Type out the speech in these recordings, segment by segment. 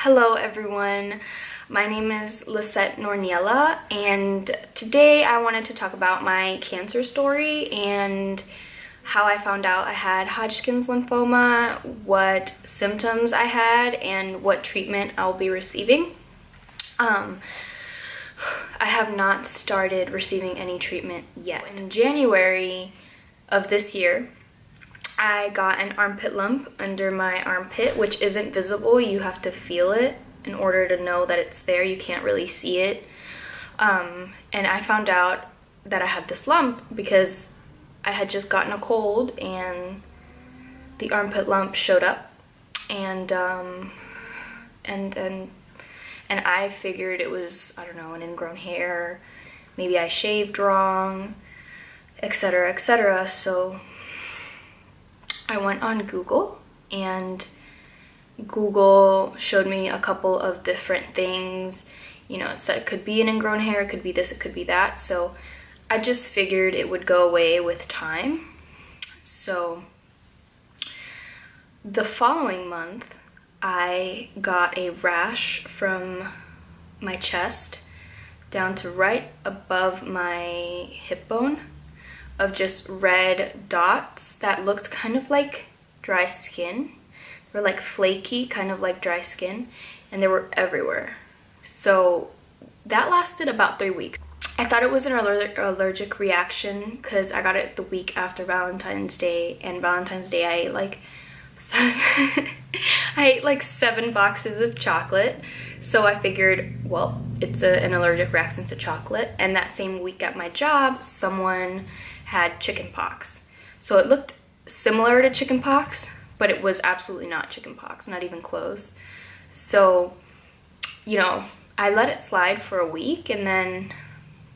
Hello everyone, my name is Lisette Norniella, and today I wanted to talk about my cancer story and how I found out I had Hodgkin's lymphoma, what symptoms I had, and what treatment I'll be receiving. I have not started receiving any treatment yet. In January of this year, I got an armpit lump under my armpit, which isn't visible. You have to feel it in order to know that it's there. You can't really see it. And I found out that I had this lump because I had just gotten a cold and the armpit lump showed up, and I figured it was, I don't know, an ingrown hair. Maybe I shaved wrong, etc., etc. So I went on Google, and Google showed me a couple of different things. You know, it said it could be an ingrown hair, it could be this, it could be that. So I just figured it would go away with time. So the following month, I got a rash from my chest down to right above my hip bone of just red dots that looked kind of like dry skin. They were like flaky, kind of like dry skin, and they were everywhere. So that lasted about 3 weeks. I thought it was an allergic reaction because I got it the week after Valentine's Day, and Valentine's Day I ate like 7 boxes of chocolate. So I figured, well, it's an allergic reaction to chocolate. And that same week at my job, someone had chicken pox. So it looked similar to chicken pox, but it was absolutely not chicken pox, not even close. So, you know, I let it slide for a week, and then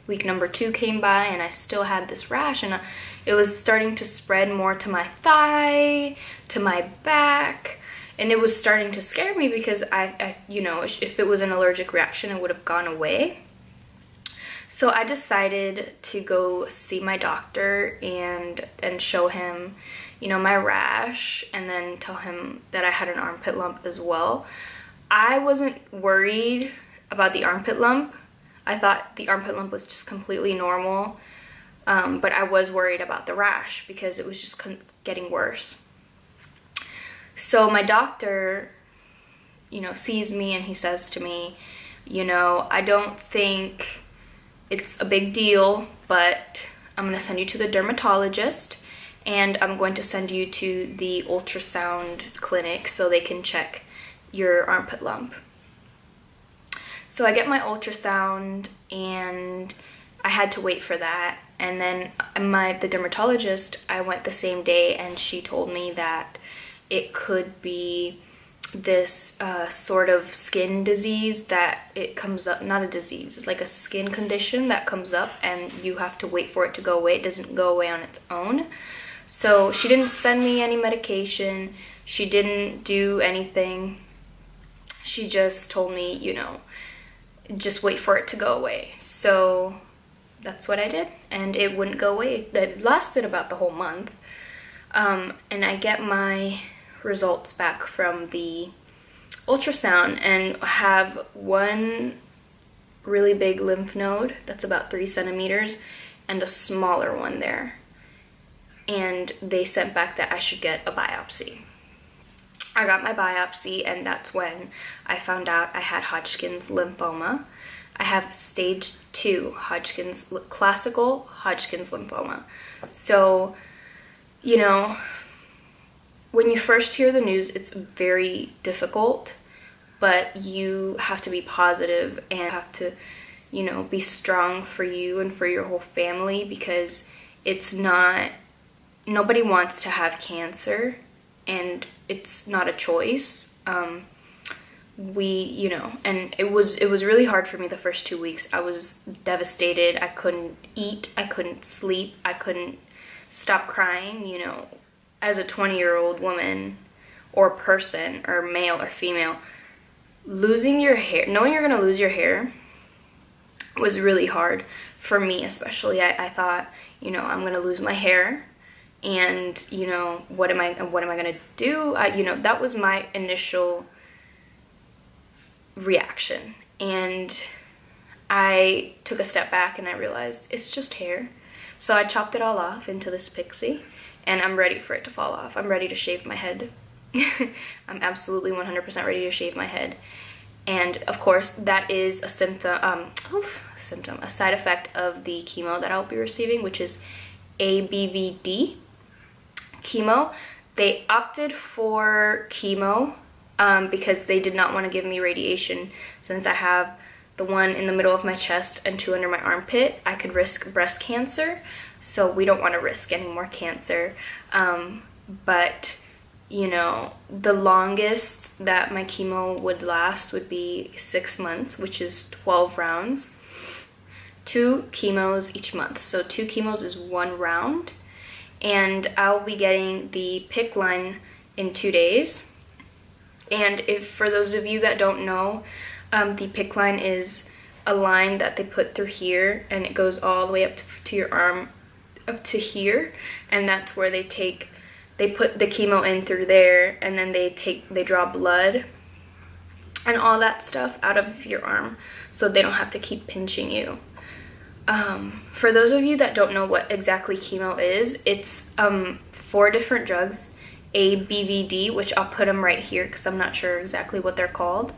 week number 2 came by and I still had this rash, and it was starting to spread more to my thigh, to my back, and it was starting to scare me because I you know, if it was an allergic reaction, it would have gone away. So I decided to go see my doctor and show him, you know, my rash, and then tell him that I had an armpit lump as well. I wasn't worried about the armpit lump. I thought the armpit lump was just completely normal, but I was worried about the rash because it was just getting worse. So my doctor, you know, sees me and he says to me, you know, I don't think it's a big deal, but I'm going to send you to the dermatologist, and I'm going to send you to the ultrasound clinic so they can check your armpit lump. So I get my ultrasound, and I had to wait for that. And then the dermatologist, I went the same day, and she told me that it could be this sort of skin disease that it comes up, not a disease, it's like a skin condition that comes up and you have to wait for it to go away. It doesn't go away on its own. So she didn't send me any medication, she didn't do anything. She just told me, you know, just wait for it to go away. So that's what I did, and it wouldn't go away. That lasted about the whole month. And I get my results back from the ultrasound and have one really big lymph node that's about 3 centimeters and a smaller one there. And they sent back that I should get a biopsy. I got my biopsy, and that's when I found out I had Hodgkin's lymphoma. I have stage 2 classical Hodgkin's lymphoma. So, you know, when you first hear the news, it's very difficult, but you have to be positive and have to, you know, be strong for you and for your whole family, because it's not, nobody wants to have cancer, and it's not a choice. You know, and it was really hard for me the first 2 weeks. I was devastated. I couldn't eat, I couldn't sleep, I couldn't stop crying. You know, as a 20-year-old woman or person, or male or female, losing your hair, knowing you're gonna lose your hair was really hard for me, especially. I thought, you know, I'm gonna lose my hair, and you know, what am I gonna do? You know, that was my initial reaction. And I took a step back and I realized it's just hair. So I chopped it all off into this pixie, and I'm ready for it to fall off. I'm ready to shave my head. I'm absolutely 100% ready to shave my head. And of course, that is a a side effect of the chemo that I'll be receiving, which is ABVD chemo. They opted for chemo because they did not want to give me radiation. Since I have the one in the middle of my chest and 2 under my armpit, I could risk breast cancer. So we don't want to risk any more cancer. But you know, the longest that my chemo would last would be 6 months, which is 12 rounds. 2 chemos each month. So 2 chemos is 1 round. And I'll be getting the PICC line in 2 days. And if, for those of you that don't know, the PICC line is a line that they put through here, and it goes all the way up to your arm, up to here. And that's where they put the chemo in through there, and then they draw blood and all that stuff out of your arm so they don't have to keep pinching you. For those of you that don't know what exactly chemo is, it's 4 different drugs, ABVD, which I'll put them right here because I'm not sure exactly what they're called.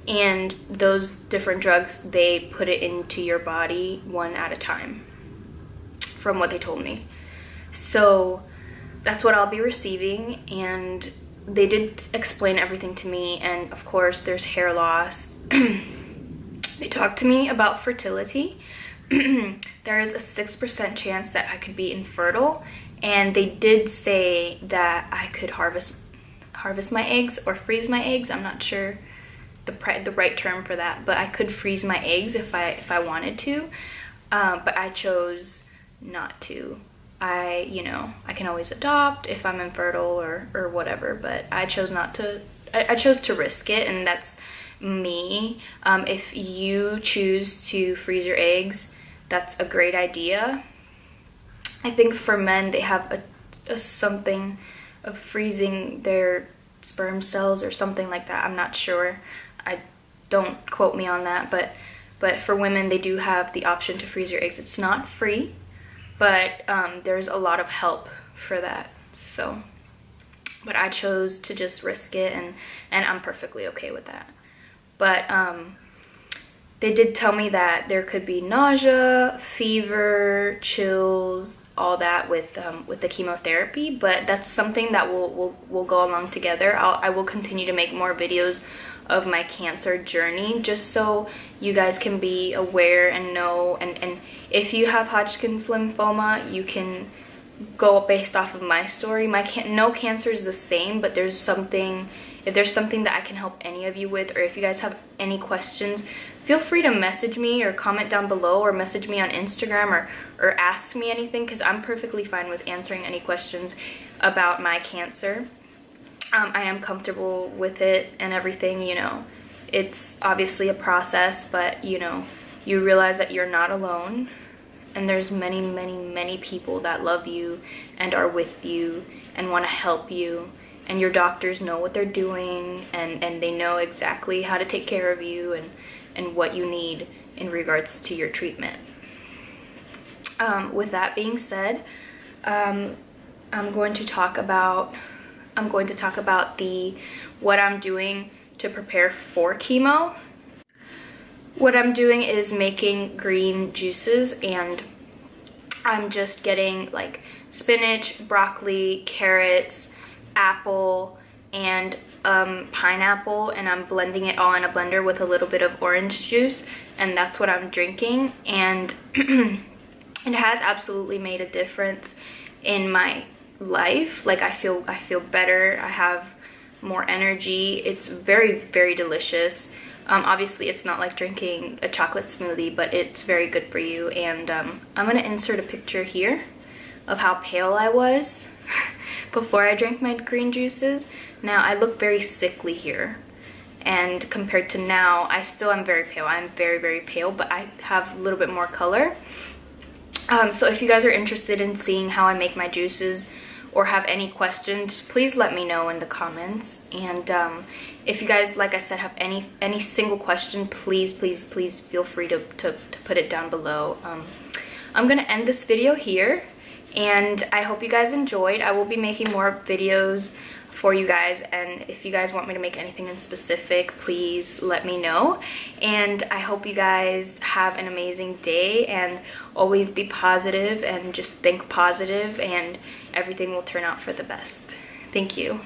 And those different drugs, they put it into your body 1 at a time, from what they told me. So that's what I'll be receiving, and they did explain everything to me. And of course there's hair loss. They talked to me about fertility. There is a 6% chance that I could be infertile, and they did say that I could harvest my eggs or freeze my eggs. I'm not sure the right term for that, but I could freeze my eggs if I wanted to, but I chose not to. I can always adopt if I'm infertile or whatever, but I chose not to. I chose to risk it, and that's me. If you choose to freeze your eggs, that's a great idea. I think for men, they have a something of freezing their sperm cells or something like that. I'm not sure. Don't quote me on that, but for women, they do have the option to freeze your eggs. It's not free, but there's a lot of help for that. So, but I chose to just risk it, and I'm perfectly okay with that. But they did tell me that there could be nausea, fever, chills, all that with the chemotherapy, but that's something that will go along together. I will continue to make more videos of my cancer journey, just so you guys can be aware and know, and if you have Hodgkin's lymphoma, you can go based off of my story. No cancer is the same, but if there's something that I can help any of you with, or if you guys have any questions, feel free to message me or comment down below, or message me on Instagram, or ask me anything, because I'm perfectly fine with answering any questions about my cancer. I am comfortable with it and everything. It's obviously a process, but you realize that you're not alone, and there's many, many, many people that love you and are with you and want to help you, and your doctors know what they're doing, and they know exactly how to take care of you and what you need in regards to your treatment. With that being said, I'm going to talk about what I'm doing to prepare for chemo. What I'm doing is making green juices, and I'm just getting like spinach, broccoli, carrots, apple, and pineapple, and I'm blending it all in a blender with a little bit of orange juice, and that's what I'm drinking. And it has absolutely made a difference in my life. Like I feel better. I have more energy. It's very, very delicious. Obviously it's not like drinking a chocolate smoothie, but it's very good for you. And I'm gonna insert a picture here of how pale I was before I drank my green juices. Now I look very sickly here, and compared to now, I still am very pale. I'm very, very pale, but I have a little bit more color. So if you guys are interested in seeing how I make my juices, or have any questions, please let me know in the comments. And if you guys, like I said, have any single question, please feel free to put it down below. I'm gonna end this video here, and I hope you guys enjoyed. I will be making more videos for you guys, and if you guys want me to make anything in specific, please let me know. And I hope you guys have an amazing day, and always be positive and just think positive, and everything will turn out for the best. Thank you.